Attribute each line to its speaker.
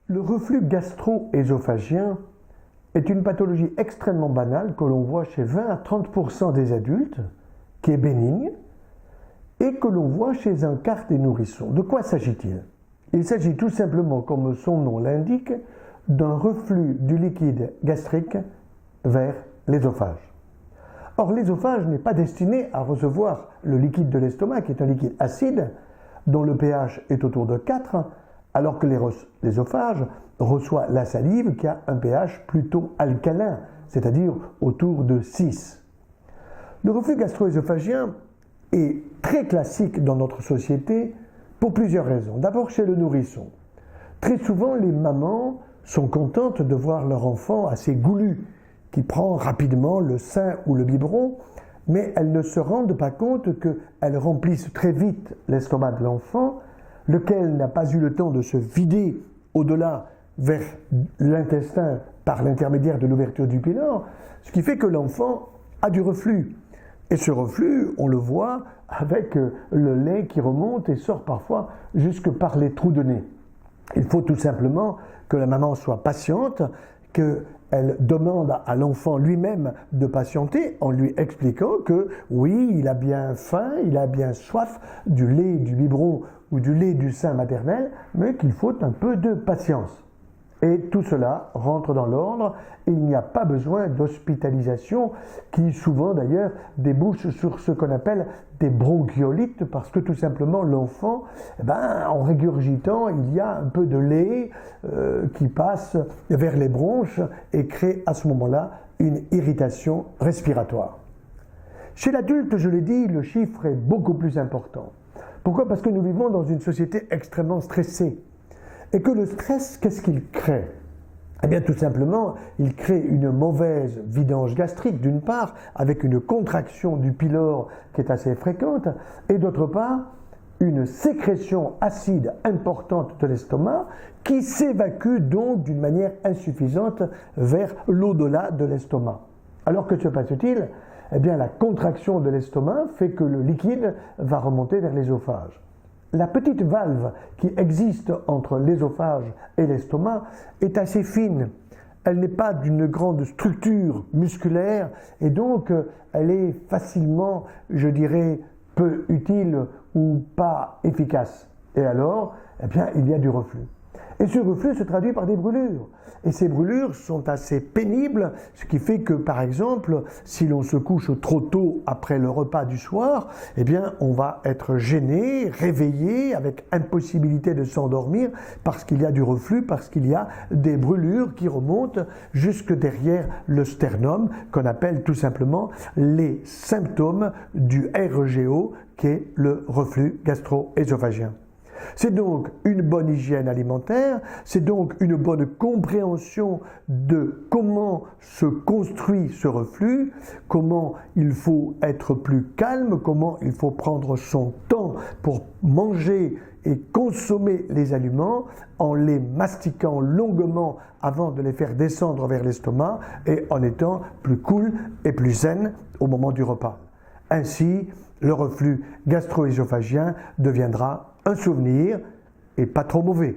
Speaker 1: Le reflux gastro-œsophagien est une pathologie extrêmement banale que l'on voit chez 20 à 30% des adultes, qui est bénigne, et que l'on voit chez un quart des nourrissons. De quoi s'agit-il? Il s'agit tout simplement, comme son nom l'indique, d'un reflux du liquide gastrique vers l'œsophage. Or, l'œsophage n'est pas destiné à recevoir le liquide de l'estomac, qui est un liquide acide, dont le pH est autour de 4, alors que l'œsophage reçoit la salive qui a un pH plutôt alcalin, c'est-à-dire autour de 6. Le reflux gastro-œsophagien est très classique dans notre société pour plusieurs raisons. D'abord chez le nourrisson. Très souvent, les mamans sont contentes de voir leur enfant assez goulu, qui prend rapidement le sein ou le biberon, mais elles ne se rendent pas compte qu'elles remplissent très vite l'estomac de l'enfant, lequel n'a pas eu le temps de se vider au-delà vers l'intestin par l'intermédiaire de l'ouverture du pylore, ce qui fait que l'enfant a du reflux. Et ce reflux, on le voit avec le lait qui remonte et sort parfois jusque par les trous de nez. Il faut tout simplement que la maman soit patiente, qu'elle demande à l'enfant lui-même de patienter en lui expliquant que oui, il a bien faim, il a bien soif du lait du biberon ou du lait du sein maternel, mais qu'il faut un peu de patience. Et tout cela rentre dans l'ordre et il n'y a pas besoin d'hospitalisation qui souvent d'ailleurs débouche sur ce qu'on appelle des bronchiolites parce que tout simplement l'enfant, en régurgitant, il y a un peu de lait qui passe vers les bronches et crée à ce moment-là une irritation respiratoire. Chez l'adulte, je l'ai dit, le chiffre est beaucoup plus important. Pourquoi? Parce que nous vivons dans une société extrêmement stressée. Et que le stress, qu'est-ce qu'il crée? Eh bien, tout simplement, il crée une mauvaise vidange gastrique, d'une part, avec une contraction du pylore qui est assez fréquente, et d'autre part, une sécrétion acide importante de l'estomac qui s'évacue donc d'une manière insuffisante vers l'au-delà de l'estomac. Alors que se passe-t-il? Eh bien, la contraction de l'estomac fait que le liquide va remonter vers l'œsophage. La petite valve qui existe entre l'œsophage et l'estomac est assez fine. Elle n'est pas d'une grande structure musculaire et donc elle est facilement, je dirais, peu utile ou pas efficace. Et alors, eh bien, il y a du reflux. Et ce reflux se traduit par des brûlures. Et ces brûlures sont assez pénibles, ce qui fait que, par exemple, si l'on se couche trop tôt après le repas du soir, eh bien, on va être gêné, réveillé, avec impossibilité de s'endormir, parce qu'il y a du reflux, parce qu'il y a des brûlures qui remontent jusque derrière le sternum, qu'on appelle tout simplement les symptômes du RGO, qui est le reflux gastro-œsophagien. C'est donc une bonne hygiène alimentaire, c'est donc une bonne compréhension de comment se construit ce reflux, comment il faut être plus calme, comment il faut prendre son temps pour manger et consommer les aliments en les mastiquant longuement avant de les faire descendre vers l'estomac et en étant plus cool et plus zen au moment du repas. Ainsi, le reflux gastro-œsophagien deviendra un souvenir et pas trop mauvais.